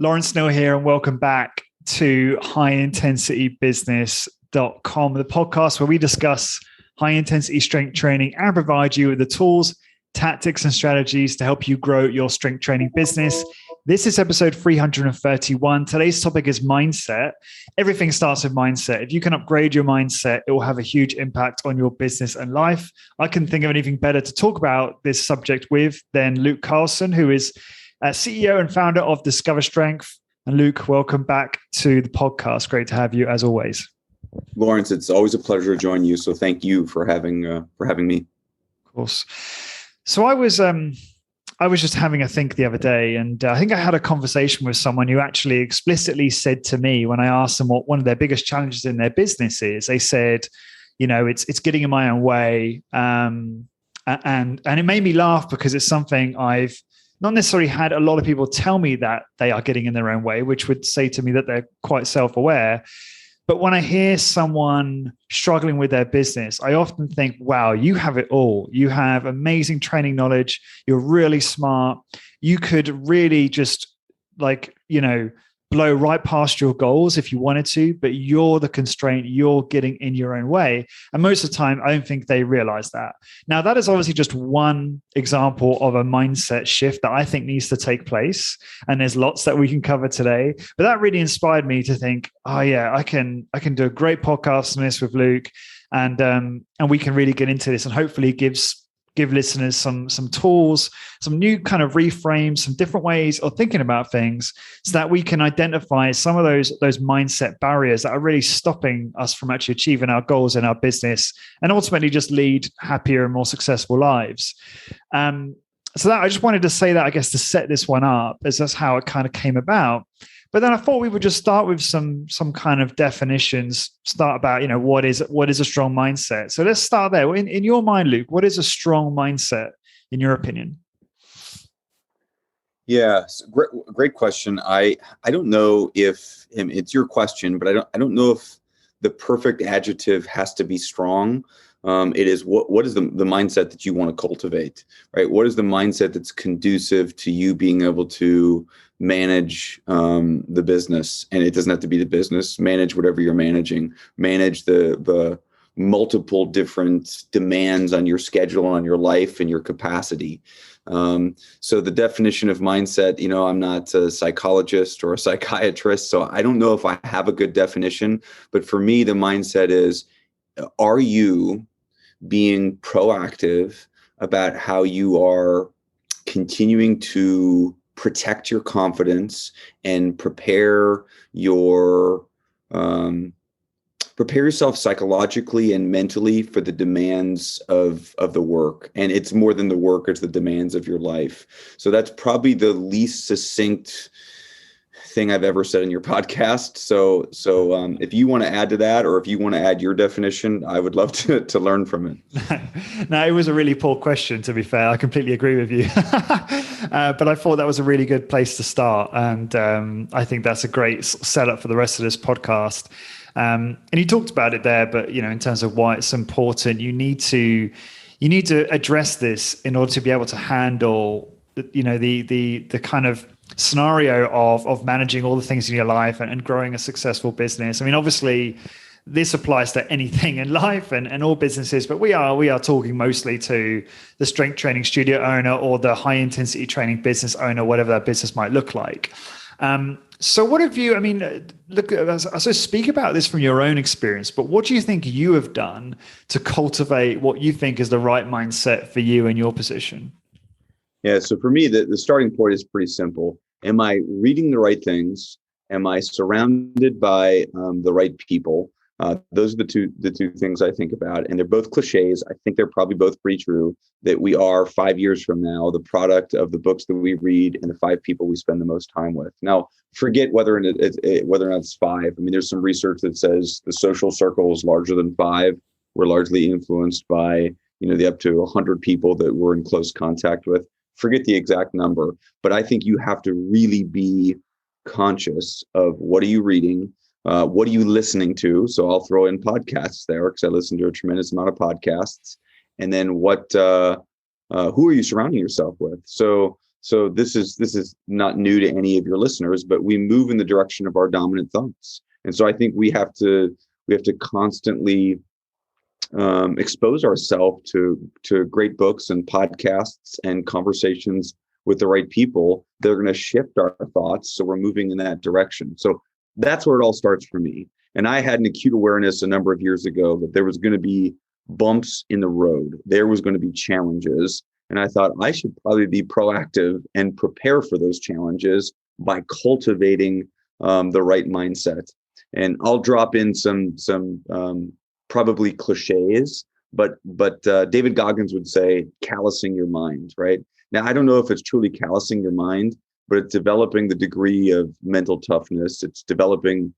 Lawrence Snow here, and welcome back to highintensitybusiness.com, the podcast where we discuss high intensity strength training and provide you with the tools, tactics, and strategies to help you grow your strength training business. This is episode 331. Today's topic is mindset. Everything starts with mindset. If you can upgrade your mindset, it will have a huge impact on your business and life. I couldn't think of anything better to talk about this subject with than Luke Carlson, who is CEO and founder of Discover Strength. And Luke, welcome back to the podcast. Great to have you as always. Lawrence, it's always a pleasure to join you. So thank you for having me. Of course. So I was just having a think the other day, and I think I had a conversation with someone who actually explicitly said to me when I asked them what one of their biggest challenges in their business is. They said, it's getting in my own way, and it made me laugh because it's something I've not necessarily had a lot of people tell me that they are getting in their own way, which would say to me that they're quite self-aware. But when I hear someone struggling with their business, I often think, wow, you have it all. You have amazing training knowledge. You're really smart. You could really just blow right past your goals if you wanted to, but you're the constraint. You're getting in your own way. And most of the time, I don't think they realize that. Now, that is obviously just one example of a mindset shift that I think needs to take place. And there's lots that we can cover today. But that really inspired me to think, oh yeah, I can do a great podcast on this with Luke, and we can really get into this and hopefully give listeners some tools, some new kind of reframes, some different ways of thinking about things so that we can identify some of those mindset barriers that are really stopping us from actually achieving our goals in our business and ultimately just lead happier and more successful lives. So that I just wanted to say that, I guess, to set this one up, as that's how it kind of came about. But then I thought we would just start with some kind of definitions, start about, what is a strong mindset. So let's start there. In your mind, Luke, what is a strong mindset in your opinion? Yeah, great question. I don't know if it's your question, but I don't know if the perfect adjective has to be strong. It is what is the mindset that you want to cultivate, right? What is the mindset that's conducive to you being able to manage the business? And it doesn't have to be the business. Manage whatever you're managing. Manage the multiple different demands on your schedule, on your life, and your capacity. So the definition of mindset, I'm not a psychologist or a psychiatrist, so I don't know if I have a good definition. But for me, the mindset is, are you being proactive about how you are continuing to protect your confidence and prepare yourself psychologically and mentally for the demands of the work? And it's more than the work, it's the demands of your life. So that's probably the least succinct thing I've ever said in your podcast. So if you want to add to that, or if you want to add your definition, I would love to learn from it. No, it was a really poor question, to be fair. I completely agree with you. But I thought that was a really good place to start. And I think that's a great setup for the rest of this podcast. And you talked about it there, but in terms of why it's important, you need to address this in order to be able to handle the kind of scenario of managing all the things in your life and growing a successful business. I mean, obviously, this applies to anything in life and all businesses, but we are talking mostly to the strength training studio owner or the high intensity training business owner, whatever that business might look like. So what have you, so speak about this from your own experience, but what do you think you have done to cultivate what you think is the right mindset for you in your position? Yeah, so for me, the starting point is pretty simple. Am I reading the right things? Am I surrounded by the right people? Those are the two things I think about. And they're both cliches. I think they're probably both pretty true, that we are 5 years from now the product of the books that we read and the 5 people we spend the most time with. Now, forget whether or not it's 5. I mean, there's some research that says the social circle is larger than 5. We're largely influenced by, the up to 100 people that we're in close contact with. Forget the exact number, but I think you have to really be conscious of what are you reading, what are you listening to. So I'll throw in podcasts there because I listen to a tremendous amount of podcasts. And then who are you surrounding yourself with? So So this is not new to any of your listeners, but we move in the direction of our dominant thoughts. And so I think we have to constantly expose ourselves to great books and podcasts and conversations with the right people. They're going to shift our thoughts, so we're moving in that direction. So that's where it all starts for me. And I had an acute awareness a number of years ago that there was going to be bumps in the road. There was going to be challenges. And I thought I should probably be proactive and prepare for those challenges by cultivating the right mindset. And I'll drop in some probably cliches, but David Goggins would say callousing your mind, right? Now, I don't know if it's truly callousing your mind, but it's developing the degree of mental toughness. It's developing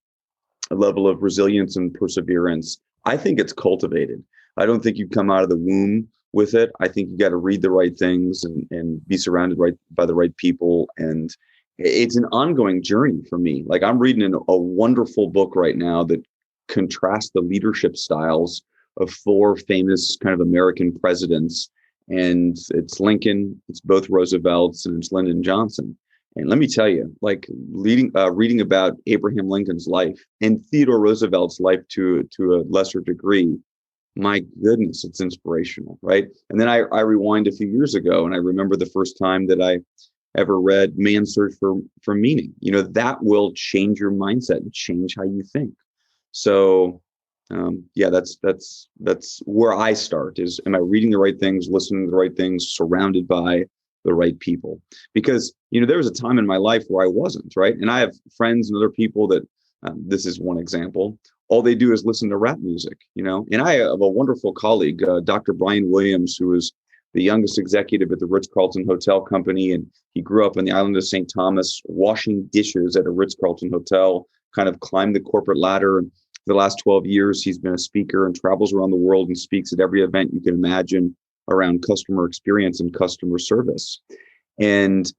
a level of resilience and perseverance. I think it's cultivated. I don't think you come out of the womb with it. I think you got to read the right things and be surrounded by the right people. And it's an ongoing journey for me. Like, I'm reading a wonderful book right now that contrasts the leadership styles of 4 famous kind of American presidents. And it's Lincoln, it's both Roosevelt's, and it's Lyndon Johnson. And let me tell you, like, reading about Abraham Lincoln's life and Theodore Roosevelt's life to a lesser degree, my goodness, it's inspirational, right? And then I rewind a few years ago, and I remember the first time that I ever read Man's Search for Meaning. You know, that will change your mindset and change how you think. So yeah, that's where I start is, am I reading the right things, listening to the right things, surrounded by the right people? Because, you know, there was a time in my life where I wasn't, right? And I have friends and other people that, this is one example, all they do is listen to rap music, you know? And I have a wonderful colleague, Dr. Brian Williams, who is the youngest executive at the Ritz-Carlton Hotel Company. And he grew up on the island of St. Thomas, washing dishes at a Ritz-Carlton hotel, kind of climbed the corporate ladder. And for the last 12 years, he's been a speaker and travels around the world and speaks at every event you can imagine around customer experience and customer service. And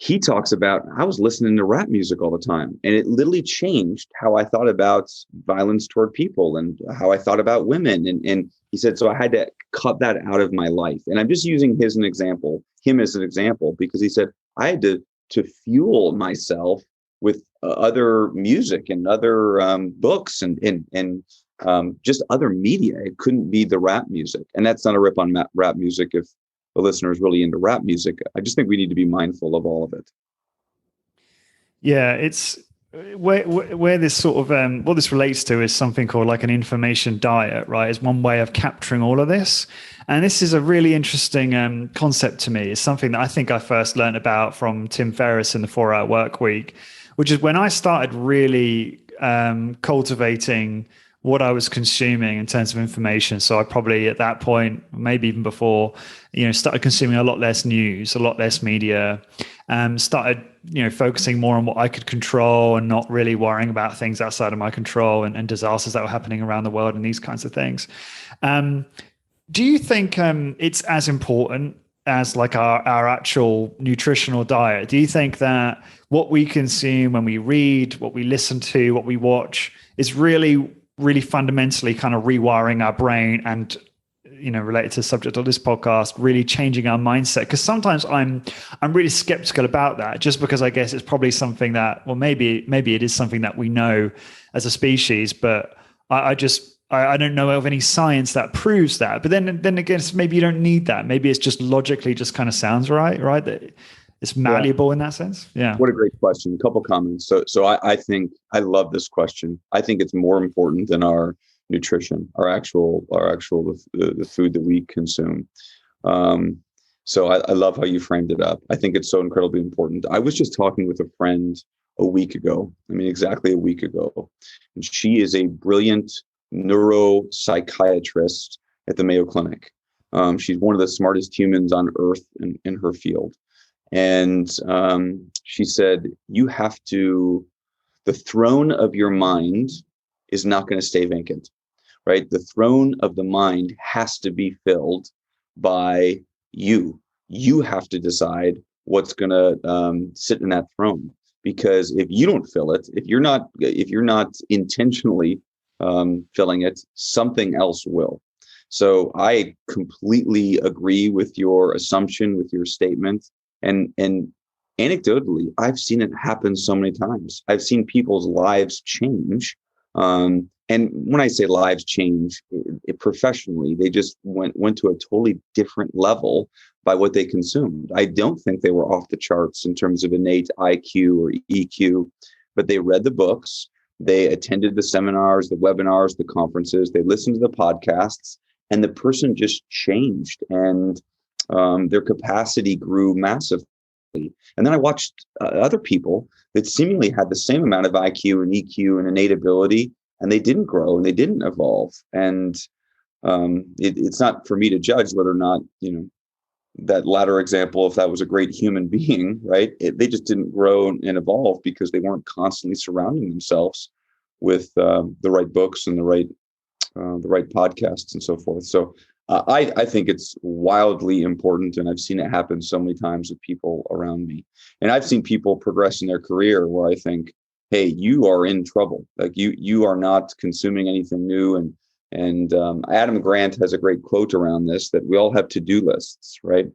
he talks about, I was listening to rap music all the time, and it literally changed how I thought about violence toward people and how I thought about women. And he said, so I had to cut that out of my life. And I'm just using him as an example, because he said, I had to fuel myself with other music and other books and just other media. It couldn't be the rap music. And that's not a rip on rap music if the listener is really into rap music. I just think we need to be mindful of all of it. Yeah, it's where this sort of what this relates to is something called like an information diet, right? Is one way of capturing all of this. And this is a really interesting concept to me. It's something that I think I first learned about from Tim Ferriss in the 4-Hour Work Week, which is when I started really cultivating what I was consuming in terms of information. So I probably at that point, maybe even before, started consuming a lot less news, a lot less media, started, focusing more on what I could control and not really worrying about things outside of my control and disasters that were happening around the world and these kinds of things. Do you think it's as important as like our actual nutritional diet? Do you think that what we consume when we read, what we listen to, what we watch is really fundamentally kind of rewiring our brain and, related to the subject of this podcast, really changing our mindset? Because sometimes I'm really skeptical about that, just because I guess it's probably something that, well, maybe it is something that we know as a species, but I don't know of any science that proves that. But then again, maybe you don't need that. Maybe it's just logically just kind of sounds right? That it's malleable in that sense. Yeah. What a great question. A couple comments. So I think I love this question. I think it's more important than our nutrition, the food that we consume. So I love how you framed it up. I think it's so incredibly important. I was just talking with a friend a week ago. Exactly a week ago. And she is a brilliant neuropsychiatrist at the Mayo Clinic. She's one of the smartest humans on earth in her field. And she said, the throne of your mind is not going to stay vacant, right? The throne of the mind has to be filled by you. You have to decide what's going to sit in that throne. Because if you don't fill it, if you're not intentionally filling it, something else will. So I completely agree with your assumption, with your statement. And anecdotally, I've seen it happen so many times. I've seen people's lives change. And when I say lives change, professionally, they just went to a totally different level by what they consumed. I don't think they were off the charts in terms of innate IQ or EQ, but they read the books, they attended the seminars, the webinars, the conferences, they listened to the podcasts, and the person just changed, and their capacity grew massively. And then I watched other people that seemingly had the same amount of IQ and EQ and innate ability, and they didn't grow and they didn't evolve. And it's not for me to judge whether or not, that latter example, if that was a great human being, right? They just didn't grow and evolve because they weren't constantly surrounding themselves with the right books and the right podcasts and so forth. So I think it's wildly important, and I've seen it happen so many times with people around me. And I've seen people progress in their career where I think, hey, you are in trouble. Like you are not consuming anything new. And Adam Grant has a great quote around this, that we all have to-do lists, right?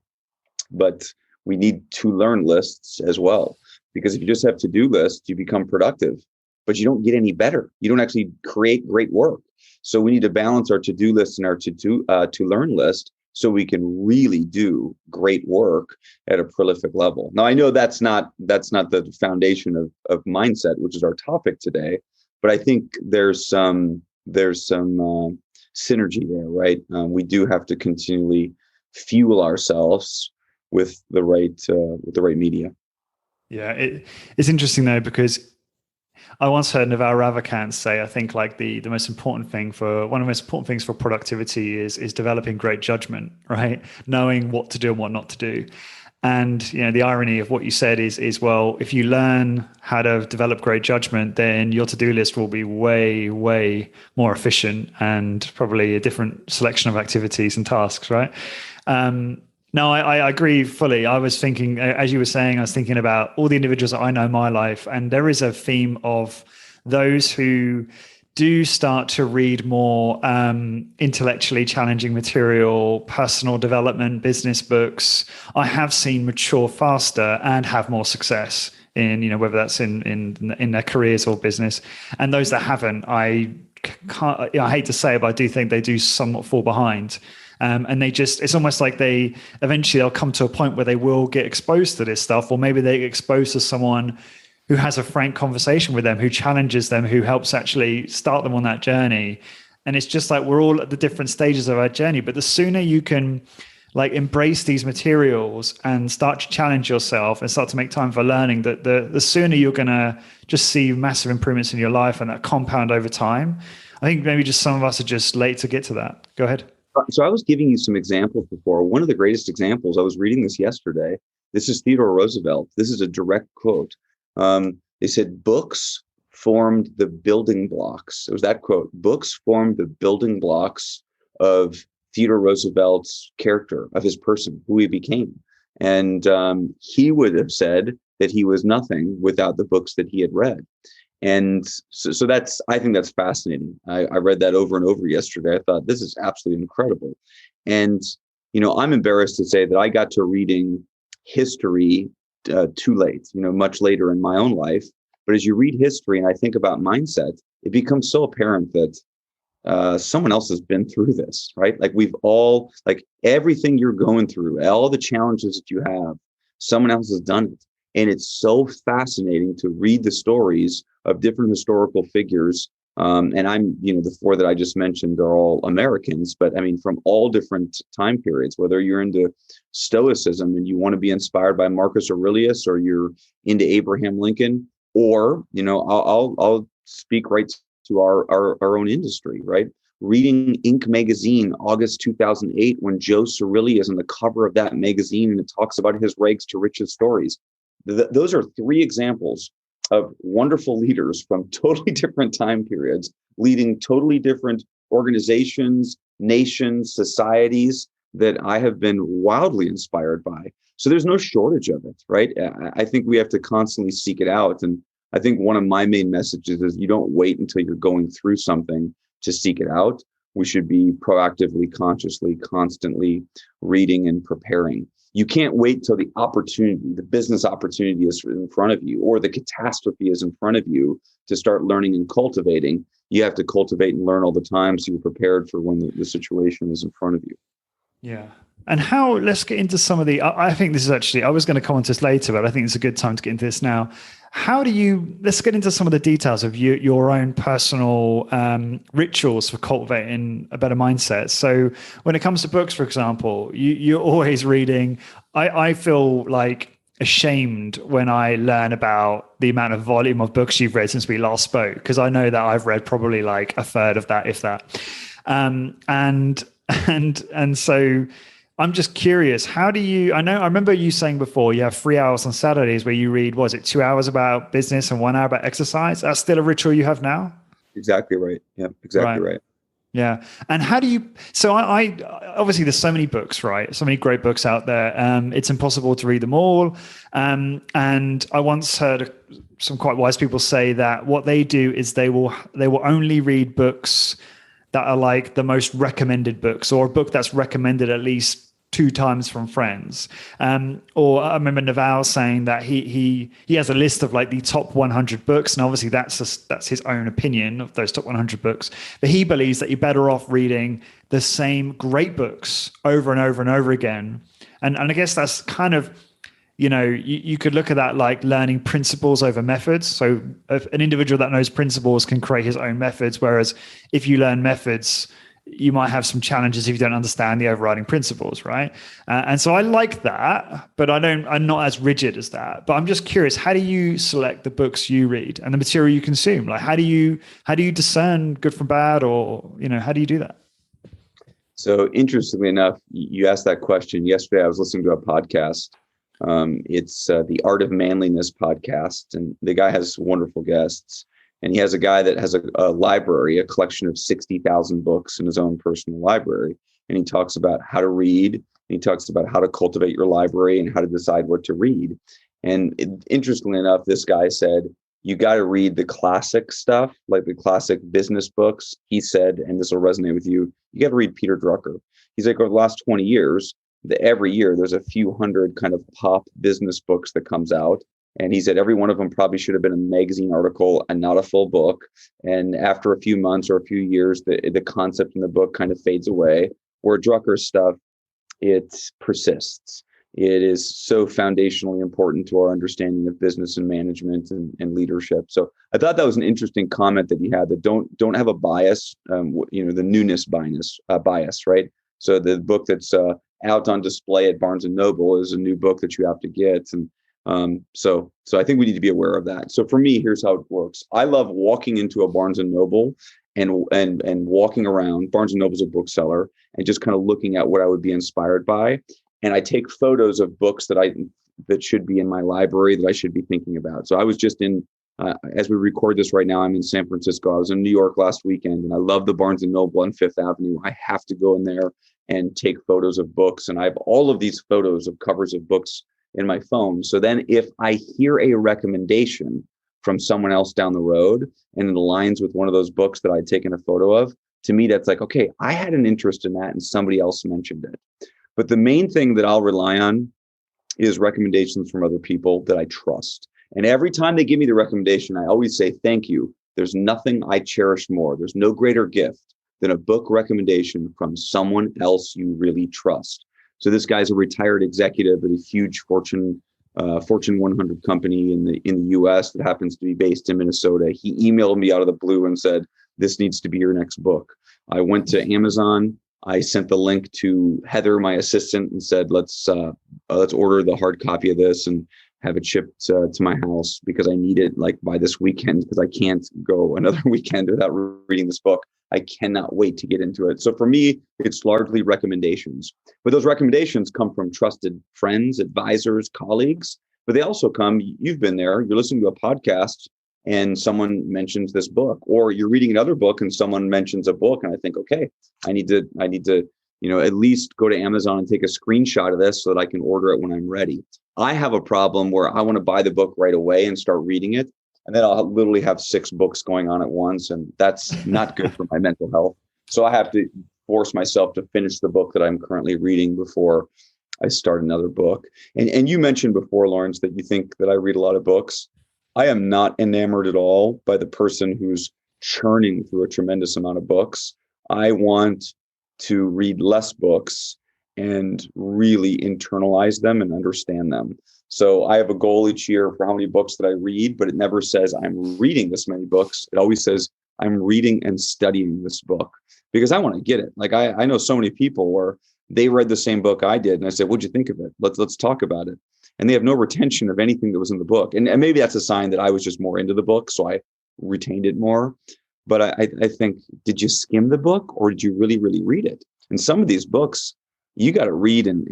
But we need to learn lists as well, because if you just have to-do lists, you become productive, but you don't get any better. You don't actually create great work. So we need to balance our to-do list and our to-learn list so we can really do great work at a prolific level. Now, I know that's not the foundation of mindset, which is our topic today, but I think there's some synergy there, right? We do have to continually fuel ourselves with the right media. Yeah, it's interesting though, because I once heard Naval Ravikant say, I think like one of the most important things for productivity is developing great judgment, right? Knowing what to do and what not to do. And the irony of what you said is well, if you learn how to develop great judgment, then your to-do list will be way, way more efficient and probably a different selection of activities and tasks, right? No, I agree fully. I was thinking, as you were saying, I was thinking about all the individuals that I know in my life, and there is a theme of those who do start to read more intellectually challenging material, personal development, business books. I have seen mature faster and have more success in, whether that's in their careers or business. And those that haven't, I hate to say it, but I do think they do somewhat fall behind. And it's almost like they'll come to a point where they will get exposed to this stuff, or maybe they get exposed to someone who has a frank conversation with them, who challenges them, who helps actually start them on that journey. And it's just like, we're all at the different stages of our journey, but the sooner you can like embrace these materials and start to challenge yourself and start to make time for learning, that the sooner you're going to just see massive improvements in your life and that compound over time. I think maybe just some of us are just late to get to that. Go ahead. So I was giving you some examples before. One of the greatest examples, I was reading this yesterday. This is Theodore Roosevelt. This is a direct quote. They said, books formed the building blocks. It was that quote. Books formed the building blocks of Theodore Roosevelt's character, of his person, who he became. And he would have said that he was nothing without the books that he had read. And so I think that's fascinating. I read that over and over yesterday. I thought, this is absolutely incredible. And, I'm embarrassed to say that I got to reading history too late, much later in my own life. But as you read history and I think about mindset, it becomes so apparent that someone else has been through this, right? Like we've all, like everything you're going through, all the challenges that you have, someone else has done it. And it's so fascinating to read the stories of different historical figures. And I'm, the four that I just mentioned are all Americans, but I mean, from all different time periods, whether you're into Stoicism and you want to be inspired by Marcus Aurelius, or you're into Abraham Lincoln, or, I'll speak right to our own industry, right? Reading Inc. magazine, August 2008, when Joe Cirilli is on the cover of that magazine and it talks about his rags to riches stories. Those are three examples of wonderful leaders from totally different time periods, leading totally different organizations, nations, societies that I have been wildly inspired by. So there's no shortage of it, right? I think we have to constantly seek it out. And I think one of my main messages is you don't wait until you're going through something to seek it out. We should be proactively, consciously, constantly reading and preparing. You can't wait till the opportunity, the business opportunity is in front of you, or the catastrophe is in front of you to start learning and cultivating. You have to cultivate and learn all the time so you're prepared for when the situation is in front of you. Yeah. And how, let's get into some of I think this is actually, I was going to comment this later, but I think it's a good time to get into this now. Let's get into some of the details of your own personal rituals for cultivating a better mindset. So when it comes to books, for example, you're always reading. I feel like ashamed when I learn about the amount of volume of books you've read since we last spoke, because I know that I've read probably like a third of that, if that. And so I'm just curious, I remember you saying before you have 3 hours on Saturdays where you read, was it 2 hours about business and 1 hour about exercise? That's still a ritual you have now? Exactly right. Yeah, exactly right. Yeah. And how do you, so I obviously there's so many books, right? So many great books out there. It's impossible to read them all. And I once heard some quite wise people say that what they do is they will only read books that are like the most recommended books, or a book that's recommended at least 2 times from friends. Or I remember Naval saying that he has a list of like the top 100 books, and obviously that's his own opinion of those top 100 books. But he believes that you're better off reading the same great books over and over and over again. And I guess that's kind of, you could look at that like learning principles over methods. So if an individual that knows principles can create his own methods, whereas if you learn methods, you might have some challenges if you don't understand the overriding principles, right? And so I like that, but I'm not as rigid as that. But I'm just curious, how do you select the books you read and the material you consume? Like, how do you discern good from bad, or how do you do that? So interestingly enough, you asked that question yesterday. I was listening to a podcast. It's the Art of Manliness podcast, and the guy has wonderful guests. And he has a guy that has a library, a collection of 60,000 books in his own personal library. And he talks about how to read. And he talks about how to cultivate your library and how to decide what to read. And interestingly enough, this guy said, you got to read the classic stuff, like the classic business books. He said, and this will resonate with you, you got to read Peter Drucker. He's like, over the last 20 years, every year there's a few hundred kind of pop business books that comes out. And he said every one of them probably should have been a magazine article and not a full book. And after a few months or a few years, the concept in the book kind of fades away. Where Drucker's stuff, it persists. It is so foundationally important to our understanding of business and management and leadership. So I thought that was an interesting comment that he had, that don't have a bias, the newness bias, right? So the book that's out on display at Barnes and Noble is a new book that you have to get. And so I think we need to be aware of that. So for me, here's how it works. I love walking into a Barnes and Noble and walking around. Barnes and Noble's a bookseller, and just kind of looking at what I would be inspired by. And I take photos of books that should be in my library, that I should be thinking about. So I was just as we record this right now, I'm in San Francisco. I was in New York last weekend, and I love the Barnes and Noble on Fifth Avenue. I have to go in there and take photos of books. And I have all of these photos of covers of books in my phone. So then if I hear a recommendation from someone else down the road and it aligns with one of those books that I'd taken a photo of, to me, that's like, okay, I had an interest in that and somebody else mentioned it. But the main thing that I'll rely on is recommendations from other people that I trust. And every time they give me the recommendation, I always say, thank you. There's nothing I cherish more. There's no greater gift than a book recommendation from someone else you really trust. So this guy's a retired executive at a huge Fortune 100 company in the U.S. that happens to be based in Minnesota. He emailed me out of the blue and said, "This needs to be your next book." I went to Amazon. I sent the link to Heather, my assistant, and said, "Let's order the hard copy of this and have it shipped to my house because I need it like by this weekend, because I can't go another weekend without reading this book. I cannot wait to get into it." So for me, it's largely recommendations. But those recommendations come from trusted friends, advisors, colleagues. But they also come, you've been there, you're listening to a podcast and someone mentions this book, or you're reading another book and someone mentions a book. And I think, okay, I need to, at least go to Amazon and take a screenshot of this so that I can order it when I'm ready. I have a problem where I want to buy the book right away and start reading it. And then I'll literally have 6 books going on at once. And that's not good for my mental health. So I have to force myself to finish the book that I'm currently reading before I start another book. And you mentioned before, Lawrence, that you think that I read a lot of books. I am not enamored at all by the person who's churning through a tremendous amount of books. I want to read less books and really internalize them and understand them. So I have a goal each year for how many books that I read, but it never says I'm reading this many books. It always says I'm reading and studying this book because I want to get it. Like I know so many people where they read the same book I did, and I said, "What'd you think of it? Let's talk about it." And they have no retention of anything that was in the book. And maybe that's a sign that I was just more into the book, so I retained it more. But I think, did you skim the book or did you really, really read it? And some of these books, you got to read and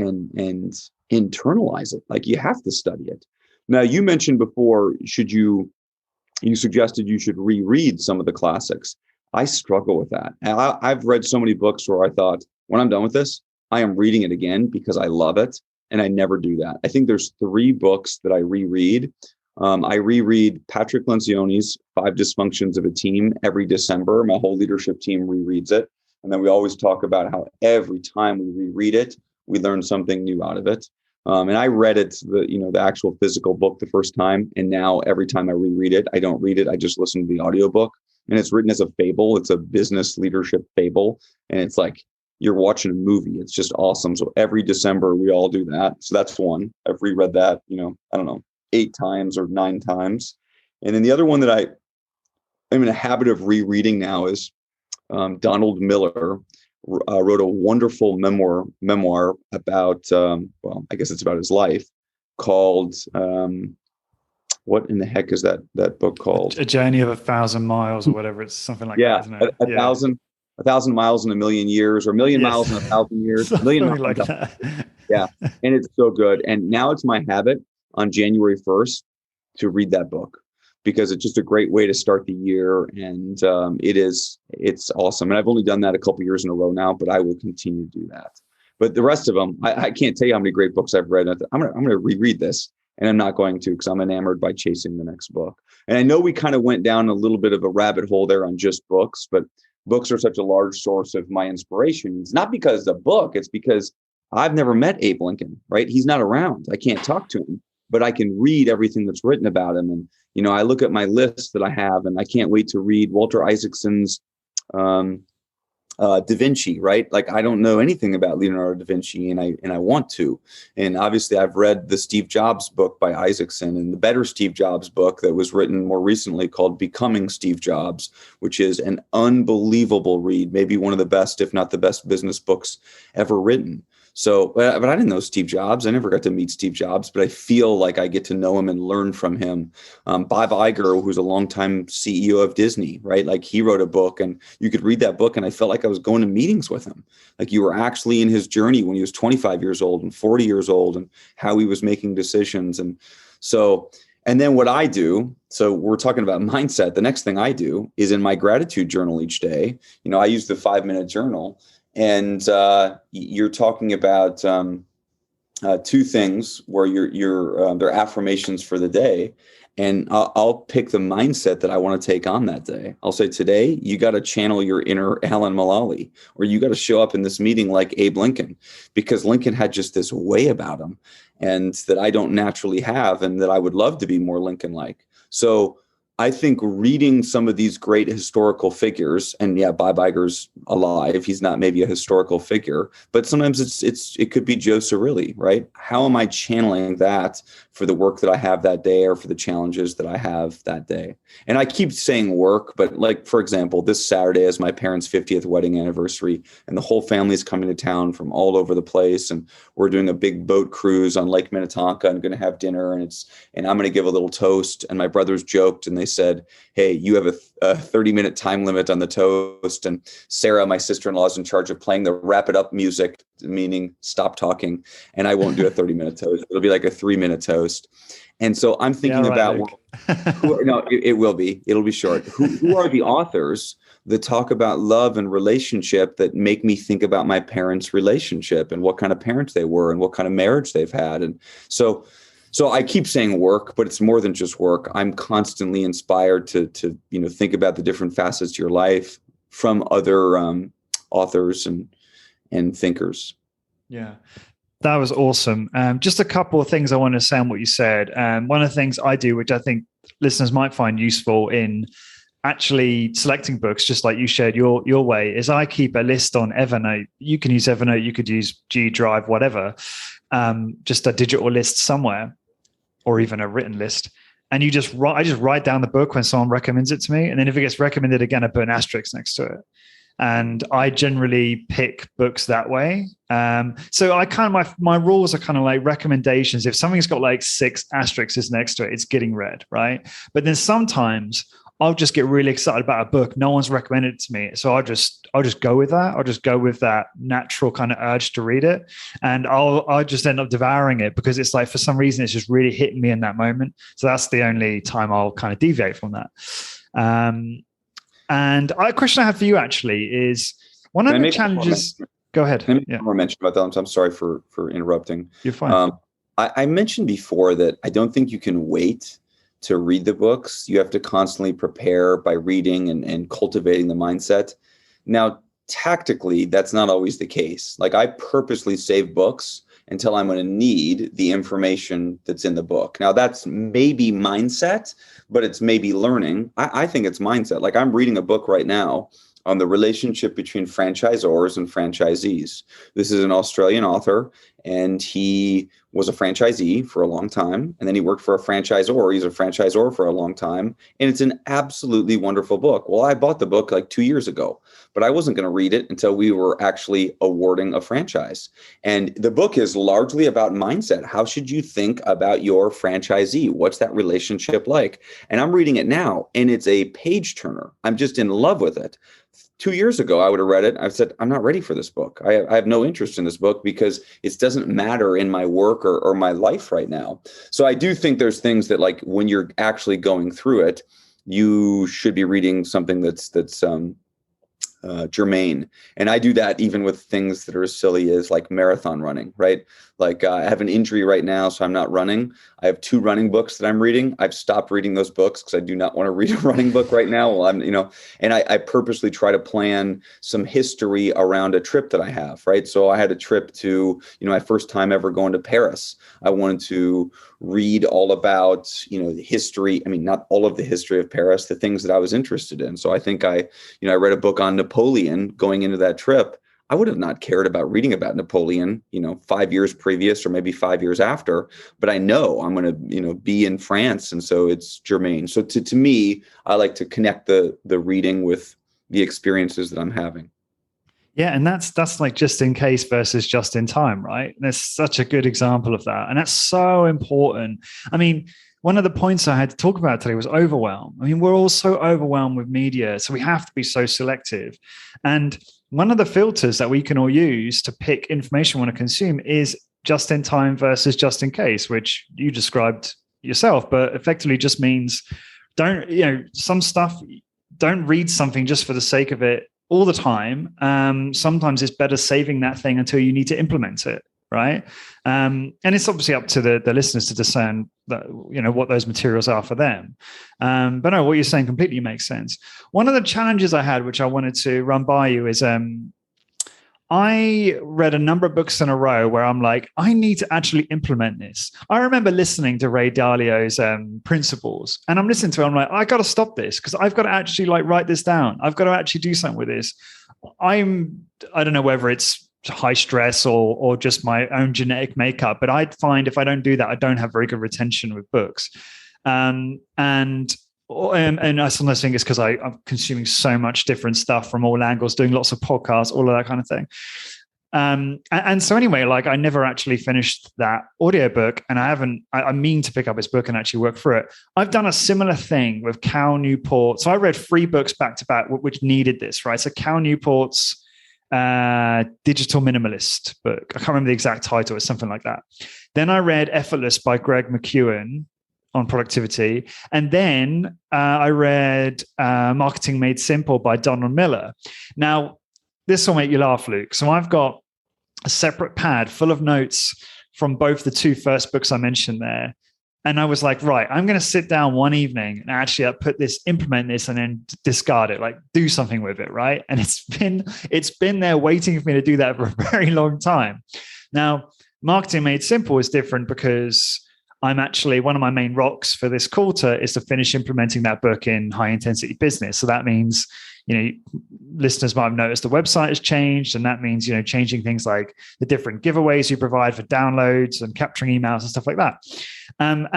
internalize it. Like you have to study it. Now, you mentioned before, you suggested you should reread some of the classics. I struggle with that. And I've read so many books where I thought, when I'm done with this, I am reading it again because I love it. And I never do that. I think there's 3 books that I reread. I reread Patrick Lencioni's 5 Dysfunctions of a Team every December. My whole leadership team rereads it. And then we always talk about how every time we reread it, we learn something new out of it. And I read it, the actual physical book the first time. And now every time I reread it, I don't read it. I just listen to the audiobook. And it's written as a fable. It's a business leadership fable. And it's like you're watching a movie. It's just awesome. So every December, we all do that. So that's one. I've reread that, I don't know, 8 times or 9 times. And then the other one that I'm in a habit of rereading now is Donald Miller wrote a wonderful memoir about, I guess it's about his life called, what in the heck is that book called? A Journey of 1,000 Miles or whatever. It's something like that, isn't it? A thousand miles in a million years, or a million miles in 1,000 years, a million miles like that. Yeah. And it's so good. And now it's my habit on January 1st to read that book because it's just a great way to start the year. And it's awesome. And I've only done that a couple years in a row now, but I will continue to do that. But the rest of them, I can't tell you how many great books I've read. I'm going to reread this, and I'm not going to because I'm enamored by chasing the next book. And I know we kind of went down a little bit of a rabbit hole there on just books, but books are such a large source of my inspiration. It's not because of the book. It's because I've never met Abe Lincoln, right? He's not around. I can't talk to him, but I can read everything that's written about him. And, I look at my list that I have, and I can't wait to read Walter Isaacson's Da Vinci, right? Like I don't know anything about Leonardo da Vinci, and I want to. And obviously I've read the Steve Jobs book by Isaacson and the better Steve Jobs book that was written more recently called Becoming Steve Jobs, which is an unbelievable read, maybe one of the best, if not the best business books ever written. So, but I didn't know Steve Jobs. I never got to meet Steve Jobs, but I feel like I get to know him and learn from him. Bob Iger, who's a longtime CEO of Disney, right? Like he wrote a book, and you could read that book, and I felt like I was going to meetings with him. Like you were actually in his journey when he was 25 years old and 40 years old, and how he was making decisions. And then what I do, so we're talking about mindset. The next thing I do is in my gratitude journal each day. I use the 5-minute journal. And you're talking about 2 things where they're affirmations for the day. And I'll pick the mindset that I want to take on that day. I'll say, today, you got to channel your inner Alan Mulally, or you got to show up in this meeting like Abe Lincoln, because Lincoln had just this way about him, and that I don't naturally have, and that I would love to be more Lincoln-like. So I think reading some of these great historical figures, and yeah, Bob Iger's alive. He's not maybe a historical figure, but sometimes it could be Joe Cirilli, right? How am I channeling that for the work that I have that day, or for the challenges that I have that day? And I keep saying work, but like, for example, this Saturday is my parents' 50th wedding anniversary, and the whole family is coming to town from all over the place. And we're doing a big boat cruise on Lake Minnetonka, and going to have dinner, and I'm going to give a little toast. And my brothers joked, and they said, hey, you have a 30-minute time limit on the toast. And Sarah, my sister-in-law, is in charge of playing the wrap it up music, meaning stop talking. And I won't do a 30-minute toast. It'll be like a 3-minute toast. And so I'm thinking about, it will be. It'll be short. Who are the authors that talk about love and relationship that make me think about my parents' relationship and what kind of parents they were and what kind of marriage they've had? And so I keep saying work, but it's more than just work. I'm constantly inspired to think about the different facets of your life from other authors and thinkers. Yeah. That was awesome. Just a couple of things I want to say on what you said. One of the things I do, which I think listeners might find useful in actually selecting books, just like you shared your way, is I keep a list on Evernote. You can use Evernote, you could use G Drive, whatever, just a digital list somewhere, or even a written list. And I just write down the book when someone recommends it to me. And then if it gets recommended again, I put an asterisk next to it. And I generally pick books that way. So I kind of, my rules are kind of like recommendations. If something's got like 6 asterisks next to it, it's getting read, right? But then sometimes I'll just get really excited about a book. No one's recommended it to me. So I'll just go with that. I'll just go with that natural kind of urge to read it. And I'll just end up devouring it because it's like, for some reason, it's just really hitting me in that moment. So that's the only time I'll kind of deviate from that. And a question I have for you actually is one of the challenges. Go ahead. More mention about that. I'm sorry for interrupting. You're fine. I mentioned before that I don't think you can wait to read the books. You have to constantly prepare by reading and cultivating the mindset. Now, tactically, that's not always the case. Like, I purposely save books until I'm going to need the information that's in the book. Now, that's maybe mindset, but it's maybe learning. I think it's mindset. Like, I'm reading a book right now on the relationship between franchisors and franchisees. This is an Australian author, and he was a franchisee for a long time, and then he worked for a franchisor. He's a franchisor for a long time, and it's an absolutely wonderful book. Well, I bought the book like 2 years ago, but I wasn't going to read it until we were actually awarding a franchise. And the book is largely about mindset. How should you think about your franchisee? What's that relationship like? And I'm reading it now, and it's a page turner. I'm just in love with it. 2 years ago, I would have read it. I've said, I'm not ready for this book. I have no interest in this book because it doesn't matter in my work or my life right now. So I do think there's things that, like, when you're actually going through it, you should be reading something that's germane. And I do that even with things that are as silly as like marathon running, right? Like, I have an injury right now, so I'm not running. I have 2 running books that I'm reading. I've stopped reading those books because I do not want to read a running book right now. Well, and I purposely try to plan some history around a trip that I have, right? So I had a trip to, my first time ever going to Paris. I wanted to read all about, the history. I mean, not all of the history of Paris, the things that I was interested in. So I think I read a book on Napoleon going into that trip. I would have not cared about reading about Napoleon, 5 years previous or maybe 5 years after, but I know I'm going to, be in France. And so it's germane. So to me, I like to connect the reading with the experiences that I'm having. Yeah. And that's like just in case versus just in time, right? And it's such a good example of that. And that's so important. I mean, one of the points I had to talk about today was overwhelm. I mean, we're all so overwhelmed with media, so we have to be so selective. And one of the filters that we can all use to pick information we want to consume is just in time versus just in case, which you described yourself, but effectively just means don't read something just for the sake of it all the time. Sometimes it's better saving that thing until you need to implement it. Right. And it's obviously up to the listeners to discern that, what those materials are for them. But no, what you're saying completely makes sense. One of the challenges I had, which I wanted to run by you, is I read a number of books in a row where I'm like, I need to actually implement this. I remember listening to Ray Dalio's Principles, and I'm listening to it. I'm like, I got to stop this because I've got to actually write this down. I've got to actually do something with this. I don't know whether it's high stress or just my own genetic makeup, but I find if I don't do that, I don't have very good retention with books. And I sometimes think it's because I'm consuming so much different stuff from all angles, doing lots of podcasts, all of that kind of thing. And so anyway, I never actually finished that audiobook, and I mean to pick up his book and actually work through it. I've done a similar thing with Cal Newport. So I read 3 books back to back, which needed this, right? So Cal Newport's Digital Minimalist book. I can't remember the exact title. It's something like that. Then I read Effortless by Greg McKeown on productivity. And then I read Marketing Made Simple by Donald Miller. Now, this will make you laugh, Luke. So I've got a separate pad full of notes from both the 2 first books I mentioned there. And I was like, right, I'm going to sit down one evening and actually implement this and then discard it, do something with it, right? And it's been there waiting for me to do that for a very long time. Now, Marketing Made Simple is different because I'm actually, one of my main rocks for this quarter is to finish implementing that book in high intensity business. So that means, listeners might have noticed the website has changed, and that means, changing things like the different giveaways you provide for downloads and capturing emails and stuff like that. And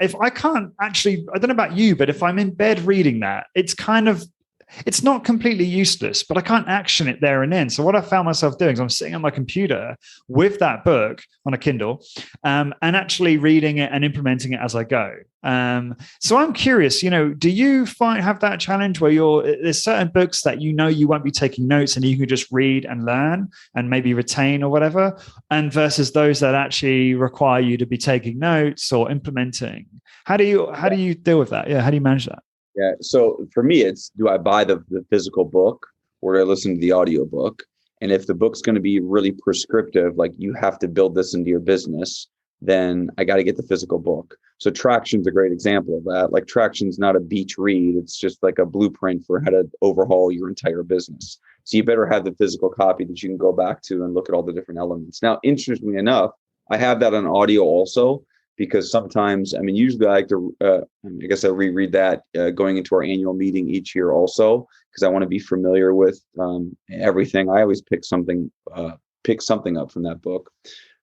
if I can't actually, I don't know about you, but if I'm in bed reading that, it's not completely useless, but I can't action it there and then. So what I found myself doing is I'm sitting on my computer with that book on a Kindle, and actually reading it and implementing it as I go. So I'm curious, do you have that challenge where there's certain books that you won't be taking notes and you can just read and learn and maybe retain or whatever, and versus those that actually require you to be taking notes or implementing? How do you deal with that? Yeah, how do you manage that? Yeah. So for me, it's, do I buy the physical book or do I listen to the audio book? And if the book's going to be really prescriptive, like you have to build this into your business, then I got to get the physical book. So Traction's a great example of that. Like Traction's not a beach read. It's just like a blueprint for how to overhaul your entire business. So you better have the physical copy that you can go back to and look at all the different elements. Now, interestingly enough, I have that on audio also, because sometimes, usually I like to, I guess I reread that going into our annual meeting each year also, because I want to be familiar with everything. I always pick something up from that book.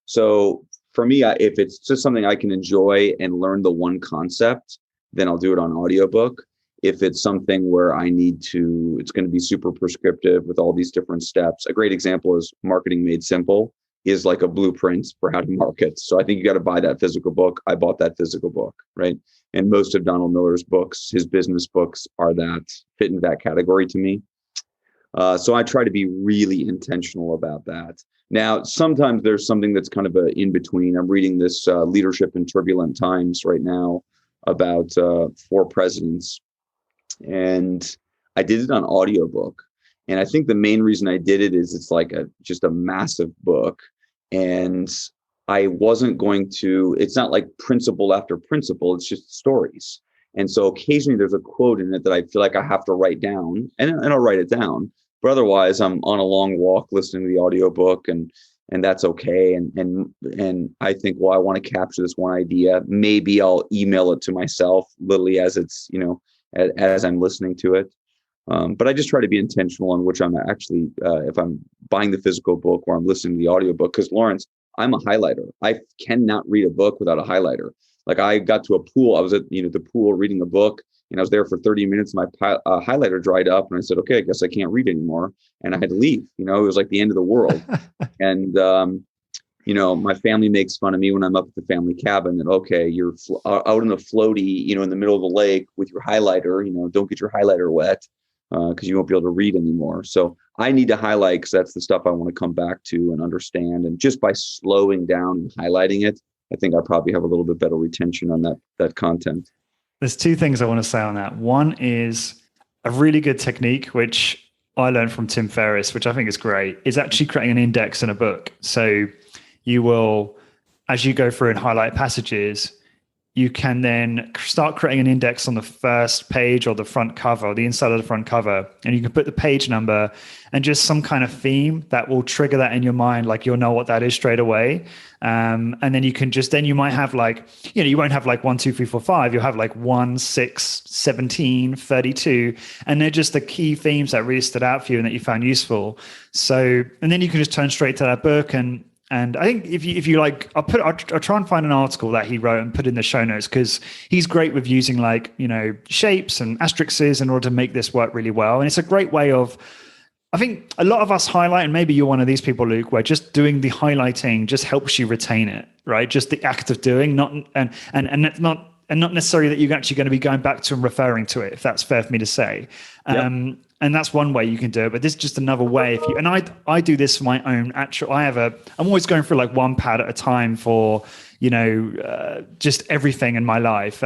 So for me, if it's just something I can enjoy and learn the one concept, then I'll do it on audiobook. If it's something where it's going to be super prescriptive with all these different steps. A great example is Marketing Made Simple is like a blueprint for how to market. So I think you got to buy that physical book. I bought that physical book, right? And most of Donald Miller's books, his business books, fit into that category to me. So I try to be really intentional about that. Now, sometimes there's something that's kind of in between. I'm reading this Leadership in Turbulent Times right now about 4 presidents. And I did it on audiobook. And I think the main reason I did it is it's like just a massive book. And I wasn't going to, it's not like principle after principle, it's just stories. And so occasionally there's a quote in it that I feel like I have to write down, and I'll write it down. But otherwise I'm on a long walk listening to the audiobook, and that's okay. And I think, well, I want to capture this one idea. Maybe I'll email it to myself literally as it's, as I'm listening to it. But I just try to be intentional on which I'm actually, if I'm buying the physical book or I'm listening to the audiobook, because Lawrence, I'm a highlighter. I cannot read a book without a highlighter. Like I got to a pool, I was at, the pool reading a book, and I was there for 30 minutes. My highlighter dried up, and I said, okay, I guess I can't read anymore. And I had to leave, it was like the end of the world. And, my family makes fun of me when I'm up at the family cabin that, okay, you're out in a floaty, in the middle of the lake with your highlighter, don't get your highlighter wet. Because you won't be able to read anymore. So I need to highlight, because that's the stuff I want to come back to and understand. And just by slowing down and highlighting it, I think I probably have a little bit better retention on that content. There's 2 things I want to say on that. One is a really good technique, which I learned from Tim Ferriss, which I think is great, is actually creating an index in a book. So you will, as you go through and highlight passages, you can then start creating an index on the first page or the front cover or the inside of the front cover. And you can put the page number and just some kind of theme that will trigger that in your mind. Like you'll know what that is straight away. And then you might have like, you won't have like 1, 2, 3, 4, 5. You'll have like 1, 6, 17, 32. And they're just the key themes that really stood out for you and that you found useful. So, and then you can just turn straight to that book. And I think if you like, I'll try and find an article that he wrote and put in the show notes, because he's great with using like, shapes and asterisks in order to make this work really well. And it's a great way of, I think a lot of us highlight, and maybe you're one of these people, Luke, where just doing the highlighting just helps you retain it, right? Just the act of doing, not necessarily that you're actually going to be going back to and referring to it, if that's fair for me to say. Yep. And that's one way you can do it, but this is just another way. I do this for my own actual, I'm always going through like one pad at a time for, just everything in my life,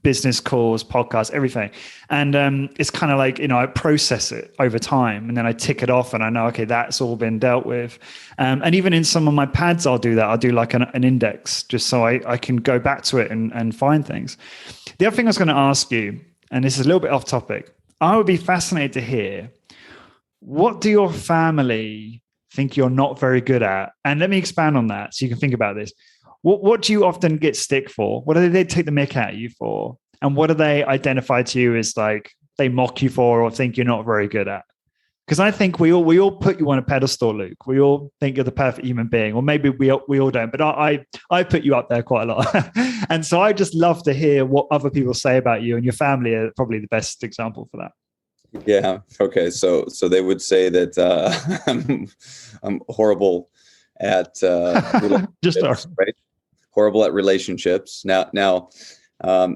business calls, podcasts, everything. And it's kind of like, I process it over time, and then I tick it off and I know, okay, that's all been dealt with. And even in some of my pads, I'll do that. I'll do like an index just so I can go back to it and find things. The other thing I was going to ask you, and this is a little bit off topic, I would be fascinated to hear, what do your family think you're not very good at? And let me expand on that so you can think about this. What do you often get stick for? What do they take the mick at you for? And what do they identify to you as like they mock you for or think you're not very good at? Because I think we all put you on a pedestal, Luke. We all think you're the perfect human being, or maybe we all don't. But I put you up there quite a lot, and so I just love to hear what other people say about you, and your family are probably the best example for that. Yeah. Okay. So they would say that I'm horrible at just right? Horrible at relationships. Now.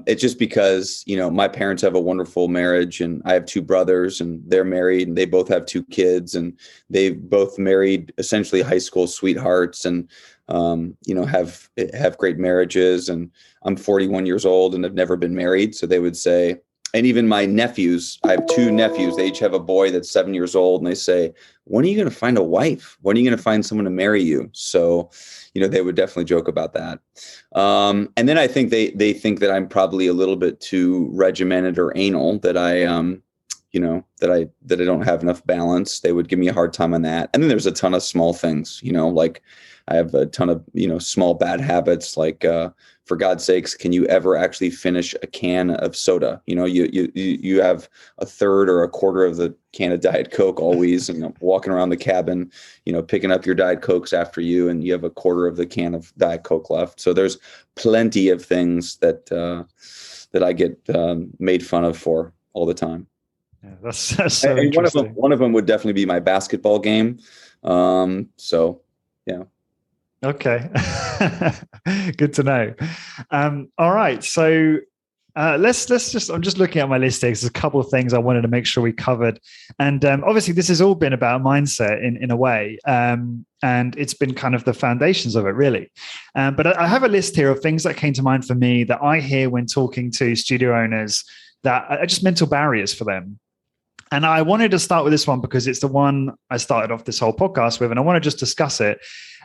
It's just because, my parents have a wonderful marriage, and I have two brothers, and they're married, and they both have two kids, and they've both married essentially high school sweethearts, and, have great marriages. And I'm 41 years old and have never been married. So they would say, and even my nephews, I have two nephews, they each have a boy that's 7 years old, and they say, when are you going to find a wife? When are you going to find someone to marry you? So, they would definitely joke about that. And then I think they think that I'm probably a little bit too regimented or anal, that I don't have enough balance. They would give me a hard time on that. And then there's a ton of small things, like I have a ton of, small bad habits, like, for God's sakes, can you ever actually finish a can of soda? You have a third or a quarter of the can of Diet Coke always, and walking around the cabin, picking up your Diet Cokes after you, and you have a quarter of the can of Diet Coke left. So there's plenty of things that I get made fun of for all the time. Yeah, that's so and interesting. One of them would definitely be my basketball game. So yeah. Okay. Good to know. All right. So let's just, I'm just looking at my list here. There's a couple of things I wanted to make sure we covered. And obviously this has all been about mindset in a way. And it's been kind of the foundations of it, really. But I have a list here of things that came to mind for me that I hear when talking to studio owners that are just mental barriers for them. And I wanted to start with this one because it's the one I started off this whole podcast with, and I want to just discuss it.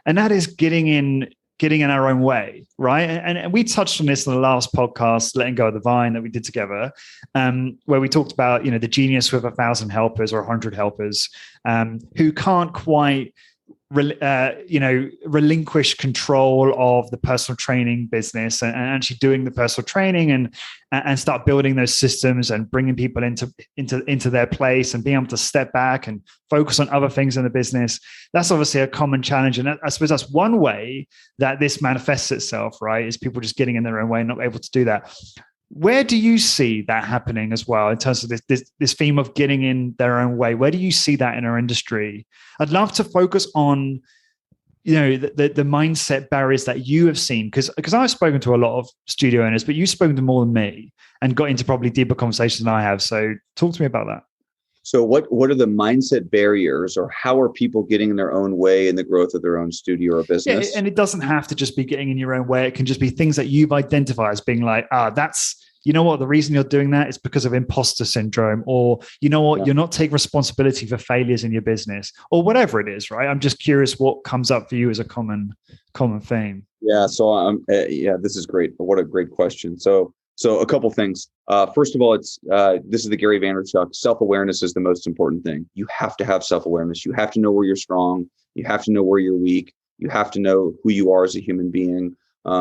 And that is getting in our own way, right? And we touched on this in the last podcast, Letting Go of the Vine, that we did together, where we talked about, the genius with 1,000 helpers or 100 helpers who can't quite relinquish control of the personal training business and actually doing the personal training and start building those systems and bringing people into their place and being able to step back and focus on other things in the business. That's obviously a common challenge. And I suppose that's one way that this manifests itself, right? Is people just getting in their own way and not able to do that. Where do you see that happening as well in terms of this theme of getting in their own way? Where do you see that in our industry? I'd love to focus on, the mindset barriers that you have seen, because I've spoken to a lot of studio owners, but you've spoken to more than me and got into probably deeper conversations than I have. So talk to me about that. So what are the mindset barriers, or how are people getting in their own way in the growth of their own studio or business? Yeah, and it doesn't have to just be getting in your own way. It can just be things that you've identified as being like, that's, the reason you're doing that is because of imposter syndrome, or, you're not taking responsibility for failures in your business, or whatever it is, right? I'm just curious what comes up for you as a common theme. Yeah. So this is great. What a great question. So a couple things. First of all, this is the Gary Vaynerchuk. Self-awareness is the most important thing. You have to have self-awareness. You have to know where you're strong. You have to know where you're weak. You have to know who you are as a human being.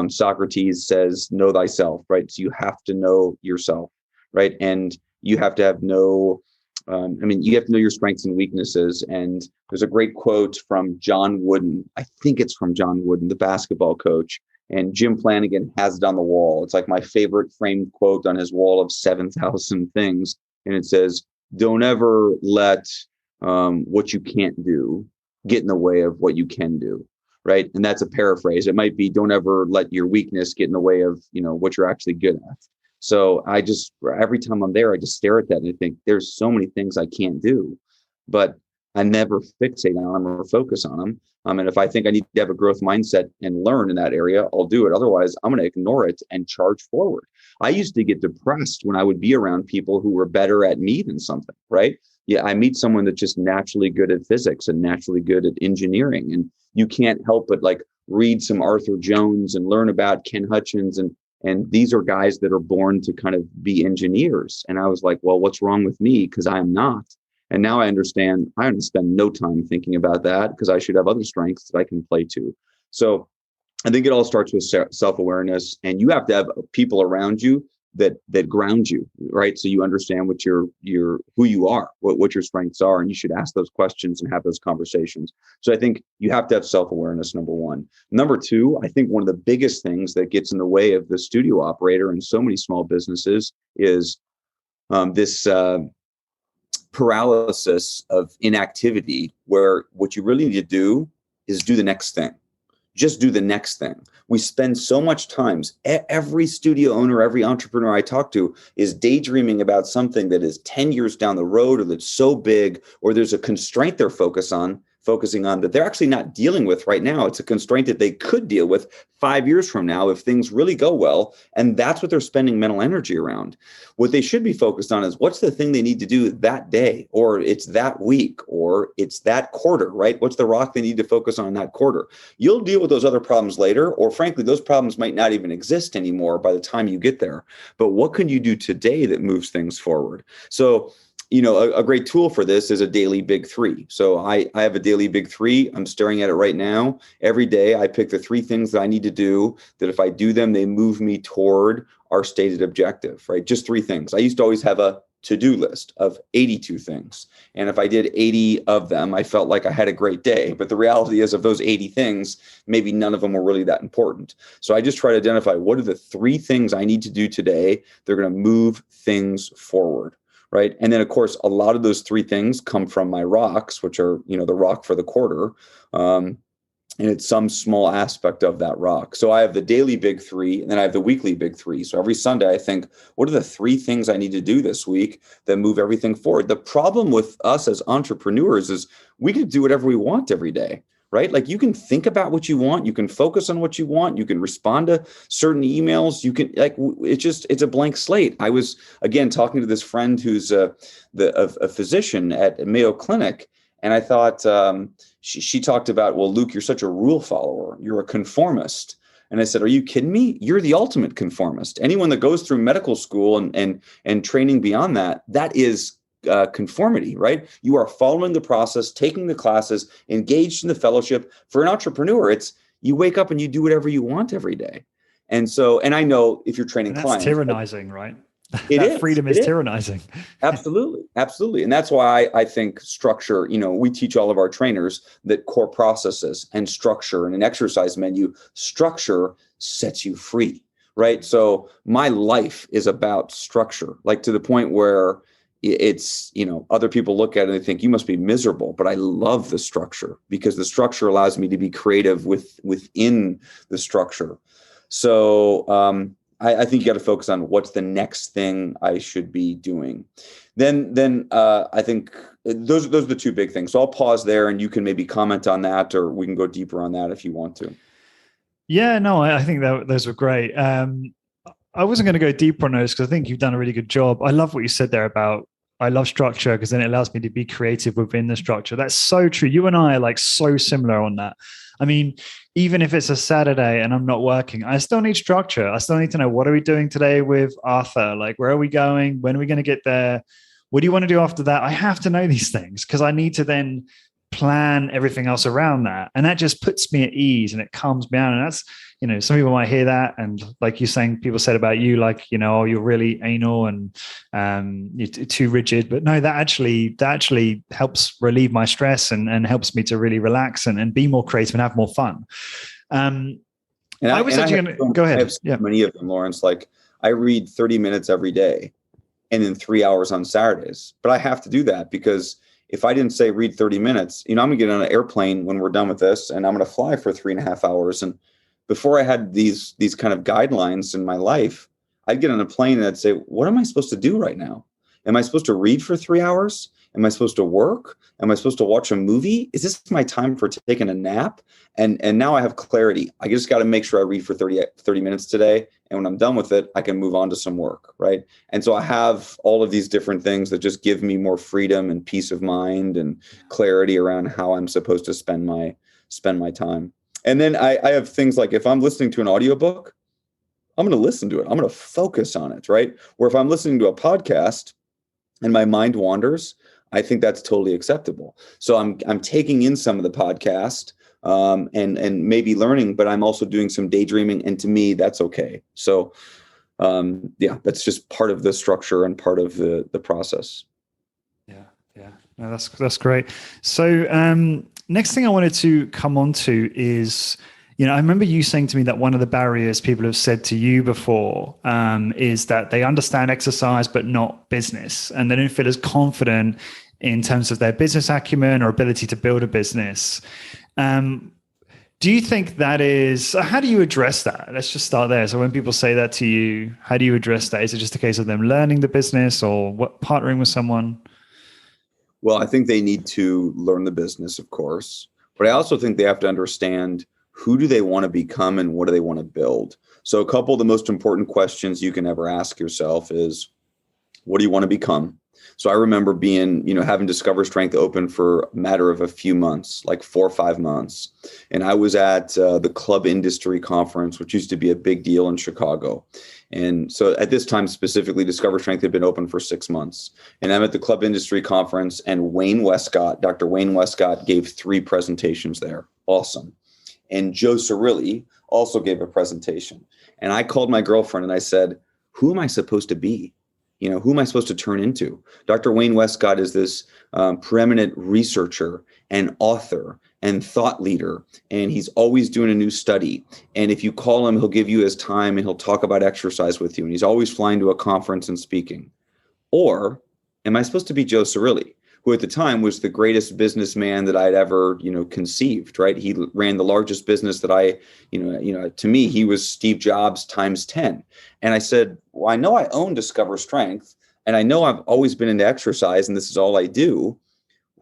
Socrates says, know thyself, right? So you have to know yourself, right? And you have to have you have to know your strengths and weaknesses. And there's a great quote from John Wooden. I think it's from John Wooden, the basketball coach. And Jim Flanagan has it on the wall. It's like my favorite framed quote on his wall of 7,000 things. And it says, don't ever let what you can't do get in the way of what you can do. Right. And that's a paraphrase. It might be, don't ever let your weakness get in the way of, what you're actually good at. So every time I'm there, I just stare at that and I think there's so many things I can't do, but I never fixate on them or focus on them. And if I think I need to have a growth mindset and learn in that area, I'll do it. Otherwise, I'm going to ignore it and charge forward. I used to get depressed when I would be around people who were better at me than something, right? Yeah, I meet someone that's just naturally good at physics and naturally good at engineering. And you can't help but read some Arthur Jones and learn about Ken Hutchins. And these are guys that are born to kind of be engineers. And I was like, well, what's wrong with me? Because I'm not. And now I understand I don't spend no time thinking about that because I should have other strengths that I can play to. So I think it all starts with self-awareness, and you have to have people around you that ground you, right? So you understand what your who you are, what your strengths are, and you should ask those questions and have those conversations. So I think you have to have self-awareness, number one. Number two, I think one of the biggest things that gets in the way of the studio operator in so many small businesses is this paralysis of inactivity, where what you really need to do is do the next thing. Just do the next thing. We spend so much time, every studio owner, every entrepreneur I talk to is daydreaming about something that is 10 years down the road, or that's so big, or there's a constraint they're focusing on that they're actually not dealing with right now. It's a constraint that they could deal with 5 years from now if things really go well. And that's what they're spending mental energy around. What they should be focused on is what's the thing they need to do that day, or it's that week, or it's that quarter, right? What's the rock they need to focus on that quarter? You'll deal with those other problems later, or frankly, those problems might not even exist anymore by the time you get there. But what can you do today that moves things forward? So, a great tool for this is a daily big three. So I have a daily big three. I'm staring at it right now. Every day I pick the 3 things that I need to do, that if I do them, they move me toward our stated objective, right? Just 3 things. I used to always have a to-do list of 82 things. And if I did 80 of them, I felt like I had a great day. But the reality is, of those 80 things, maybe none of them were really that important. So I just try to identify what are the 3 things I need to do today. They're going to move things forward. Right. And then, of course, a lot of those 3 things come from my rocks, which are, the rock for the quarter. And it's some small aspect of that rock. So I have the daily big 3, and then I have the weekly big 3. So every Sunday, I think, what are the 3 things I need to do this week that move everything forward? The problem with us as entrepreneurs is we can do whatever we want every day. Right? Like, you can think about what you want. You can focus on what you want. You can respond to certain emails. You can it's a blank slate. I was, again, talking to this friend who's a physician at Mayo Clinic. And I thought she talked about, well, Luke, you're such a rule follower. You're a conformist. And I said, are you kidding me? You're the ultimate conformist. Anyone that goes through medical school and training beyond that is conformity, right? You are following the process, taking the classes, engaged in the fellowship. For an entrepreneur, it's you wake up and you do whatever you want every day. And so, and I know if you're training clients, tyrannizing, right? That freedom is tyrannizing. Absolutely. Absolutely. And that's why I think structure, we teach all of our trainers that core processes and structure and an exercise menu, structure sets you free, right? So my life is about structure, like to the point where it's, other people look at it and they think you must be miserable, but I love the structure because the structure allows me to be creative within the structure. So I think you got to focus on what's the next thing I should be doing. Then I think those are the 2 big things. So I'll pause there and you can maybe comment on that, or we can go deeper on that if you want to. Yeah, no, I think those were great. I wasn't going to go deeper on those because I think you've done a really good job. I love what you said there about I love structure because then it allows me to be creative within the structure. That's so true. You and I are like so similar on that. I mean, even if it's a Saturday and I'm not working, I still need structure. I still need to know, what are we doing today with Arthur? Like, where are we going? When are we going to get there? What do you want to do after that? I have to know these things because I need to then plan everything else around that. And that just puts me at ease and it calms me down. And that's, some people might hear that. And like you're saying, people said about you, like, oh, you're really anal and you're too rigid. But no, that actually helps relieve my stress and helps me to really relax and be more creative and have more fun. I was actually going to go ahead. I have many of them, Lawrence. Like, I read 30 minutes every day and then 3 hours on Saturdays. But I have to do that because if I didn't say read 30 minutes, I'm going to get on an airplane when we're done with this and I'm going to fly for 3.5 hours. And before I had these kind of guidelines in my life, I'd get on a plane and I'd say, what am I supposed to do right now? Am I supposed to read for 3 hours? Am I supposed to work? Am I supposed to watch a movie? Is this my time for taking a nap? And now I have clarity. I just got to make sure I read for 30 minutes today. And when I'm done with it, I can move on to some work, right? And so I have all of these different things that just give me more freedom and peace of mind and clarity around how I'm supposed to spend my time. And then I have things like, if I'm listening to an audiobook, I'm going to listen to it. I'm going to focus on it, right? Or if I'm listening to a podcast and my mind wanders, I think that's totally acceptable. So I'm taking in some of the podcast, and maybe learning, but I'm also doing some daydreaming, and to me, that's okay. So yeah, that's just part of the structure and part of the process. Yeah, yeah. No, that's great. So next thing I wanted to come on to is, I remember you saying to me that one of the barriers people have said to you before is that they understand exercise but not business, and they don't feel as confident in terms of their business acumen or ability to build a business. Do you think that is, how do you address that? Let's just start there. So when people say that to you, how do you address that? Is it just a case of them learning the business or partnering with someone? Well, I think they need to learn the business, of course, but I also think they have to understand who do they want to become and what do they want to build. So a couple of the most important questions you can ever ask yourself is, what do you want to become? So I remember being, having Discover Strength open for a matter of a few months, like 4 or 5 months. And I was at the Club Industry Conference, which used to be a big deal in Chicago. And so at this time specifically, Discover Strength had been open for 6 months. And I'm at the Club Industry Conference, and Dr. Wayne Westcott gave 3 presentations there. Awesome. And Joe Cirilli also gave a presentation. And I called my girlfriend and I said, who am I supposed to be? Who am I supposed to turn into? Dr. Wayne Westcott is this preeminent researcher and author and thought leader, and he's always doing a new study. And if you call him, he'll give you his time and he'll talk about exercise with you. And he's always flying to a conference and speaking. Or am I supposed to be Joe Cirilli, who at the time was the greatest businessman that I'd ever, conceived, right? He ran the largest business that to me, he was Steve Jobs times 10. And I said, well, I know I own Discover Strength, and I know I've always been into exercise, and this is all I do.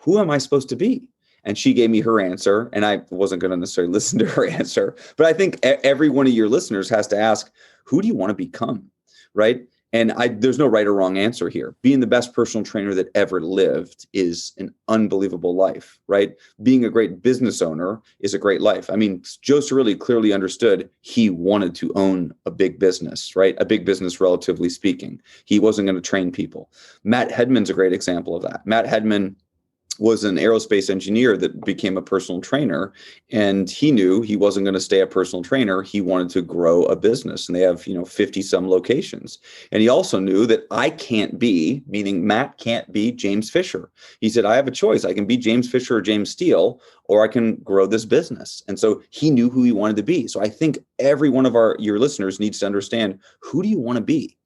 Who am I supposed to be? And she gave me her answer, and I wasn't going to necessarily listen to her answer. But I think every one of your listeners has to ask, who do you want to become, right? And there's no right or wrong answer here. Being the best personal trainer that ever lived is an unbelievable life, right? Being a great business owner is a great life. I mean, Joe Cirilli clearly understood he wanted to own a big business, right? A big business, relatively speaking. He wasn't going to train people. Matt Hedman's a great example of that. Matt Hedman was an aerospace engineer that became a personal trainer, and he knew he wasn't going to stay a personal trainer. He wanted to grow a business, and they have 50 some locations. And he also knew that meaning Matt can't be James Fisher. He said, I have a choice. I can be James Fisher or James Steele, or I can grow this business. And so he knew who he wanted to be. So I think every one of your listeners needs to understand, who do you want to be?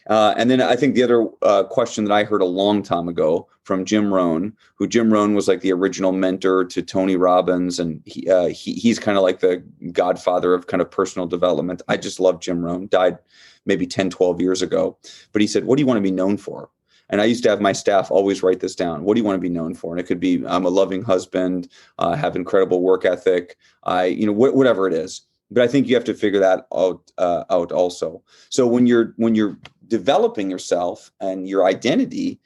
And then I think the other question that I heard a long time ago from Jim Rohn, Jim Rohn was like the original mentor to Tony Robbins. And he's kind of like the godfather of kind of personal development. I just love Jim Rohn, died maybe 10, 12 years ago. But he said, what do you want to be known for? And I used to have my staff always write this down. What do you want to be known for? And it could be, I'm a loving husband, have incredible work ethic, whatever it is. But I think you have to figure that out also. So when you're developing yourself and your identity,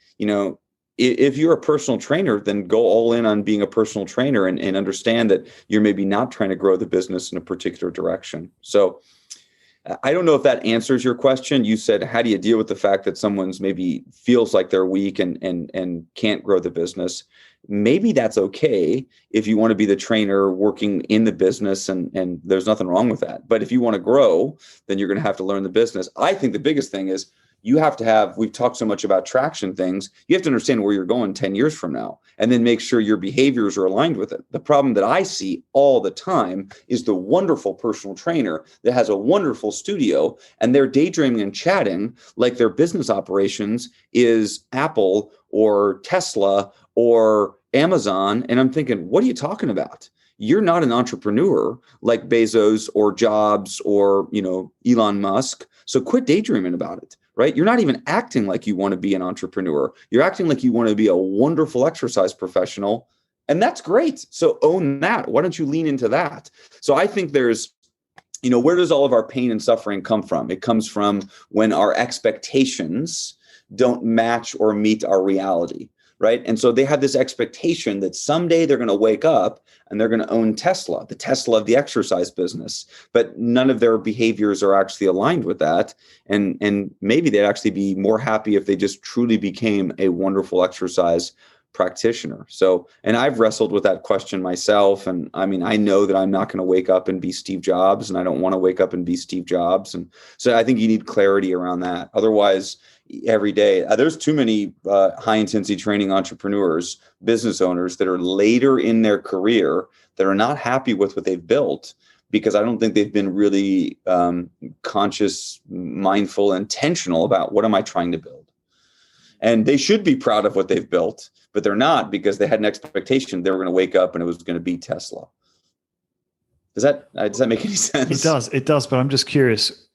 if you're a personal trainer, then go all in on being a personal trainer and understand that you're maybe not trying to grow the business in a particular direction. So I don't know if that answers your question. You said, how do you deal with the fact that someone's maybe feels like they're weak and can't grow the business? Maybe that's okay if you want to be the trainer working in the business, and there's nothing wrong with that. But if you want to grow, then you're going to have to learn the business. I think the biggest thing is you have to have, we've talked so much about traction things, you have to understand where you're going 10 years from now, and then make sure your behaviors are aligned with it. The problem that I see all the time is the wonderful personal trainer that has a wonderful studio, and they're daydreaming and chatting like their business operations is Apple or Tesla or Amazon. And I'm thinking, what are you talking about? You're not an entrepreneur like Bezos or Jobs or, Elon Musk. So quit daydreaming about it, right? You're not even acting like you want to be an entrepreneur. You're acting like you want to be a wonderful exercise professional. And that's great. So own that. Why don't you lean into that? So I think there's, where does all of our pain and suffering come from? It comes from when our expectations don't match or meet our reality. Right. And so they have this expectation that someday they're going to wake up and they're going to own Tesla, the Tesla of the exercise business. But none of their behaviors are actually aligned with that. And maybe they'd actually be more happy if they just truly became a wonderful exercise practitioner. So, and I've wrestled with that question myself. And I mean, I know that I'm not going to wake up and be Steve Jobs, and I don't want to wake up and be Steve Jobs. And so I think you need clarity around that. Otherwise, every day, there's too many high intensity training entrepreneurs, business owners that are later in their career that are not happy with what they've built, because I don't think they've been really conscious, mindful, intentional about what am I trying to build. And they should be proud of what they've built, but they're not, because they had an expectation they were going to wake up and it was going to be Tesla. Does that make any sense? It does. But I'm just curious.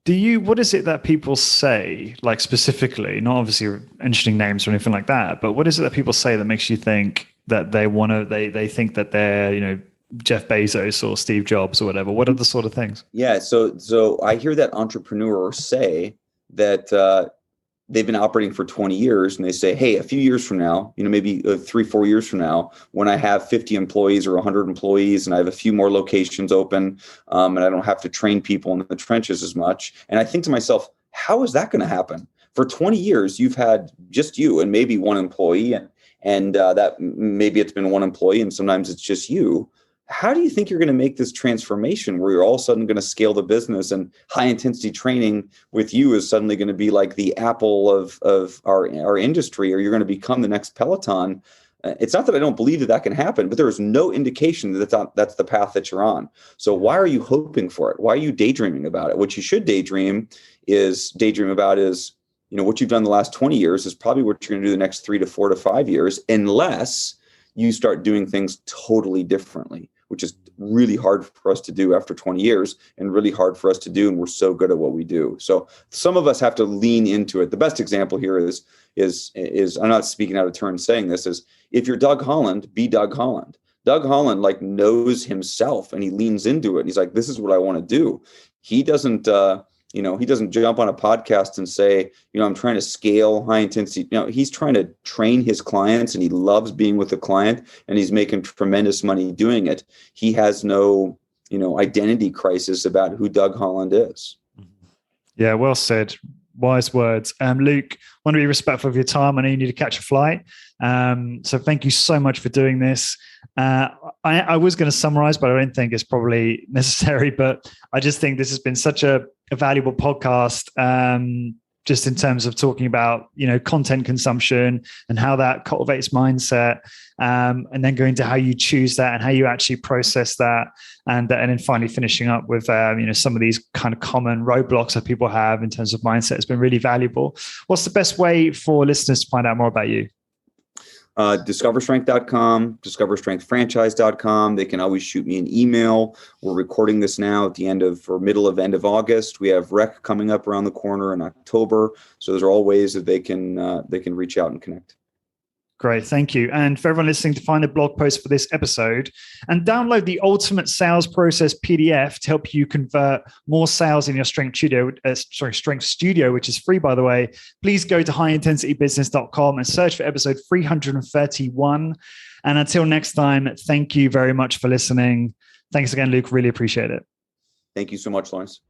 What is it that people say, like specifically, not obviously mentioning names or anything like that, but what is it that people say that makes you think that they think that they're, Jeff Bezos or Steve Jobs or whatever? What are the sort of things? Yeah. So I hear that entrepreneur say that they've been operating for 20 years, and they say, hey, a few years from now, maybe 3-4 years from now, when I have 50 employees or 100 employees and I have a few more locations open, and I don't have to train people in the trenches as much. And I think to myself, how is that going to happen? For 20 years, you've had just you and maybe one employee, and that maybe it's been one employee and sometimes it's just you. How do you think you're going to make this transformation where you're all of a sudden going to scale the business, and high intensity training with you is suddenly going to be like the Apple of our industry, or you're going to become the next Peloton? It's not that I don't believe that can happen, but there is no indication that that's the path that you're on. So why are you hoping for it? Why are you daydreaming about it? What you should daydream about is, what you've done the last 20 years is probably what you're going to do the next 3 to 4 to 5 years, unless you start doing things totally differently, which is really hard for us to do after 20 years and really hard for us to do. And we're so good at what we do. So some of us have to lean into it. The best example here is I'm not speaking out of turn saying this, is if you're Doug Holland, be Doug Holland. Doug Holland knows himself, and he leans into it. And he's like, this is what I want to do. He doesn't jump on a podcast and say, I'm trying to scale high intensity. He's trying to train his clients, and he loves being with the client, and he's making tremendous money doing it. He has no, identity crisis about who Doug Holland is. Yeah, well said. Wise words. Luke, want to be respectful of your time. I know you need to catch a flight. So thank you so much for doing this. I was going to summarize, but I don't think it's probably necessary. But I just think this has been such a valuable podcast, just in terms of talking about, content consumption and how that cultivates mindset, and then going to how you choose that and how you actually process that. And then finally finishing up with, some of these kind of common roadblocks that people have in terms of mindset has been really valuable. What's the best way for listeners to find out more about you? DiscoverStrength.com, DiscoverStrengthFranchise.com. They can always shoot me an email. We're recording this now at the end of August. We have Rec coming up around the corner in October. So those are all ways that they can reach out and connect. Great. Thank you. And for everyone listening, to find the blog post for this episode and download the Ultimate Sales Process PDF to help you convert more sales in your Strength Studio, which is free, by the way, please go to highintensitybusiness.com and search for episode 331. And until next time, thank you very much for listening. Thanks again, Luke. Really appreciate it. Thank you so much, Lawrence.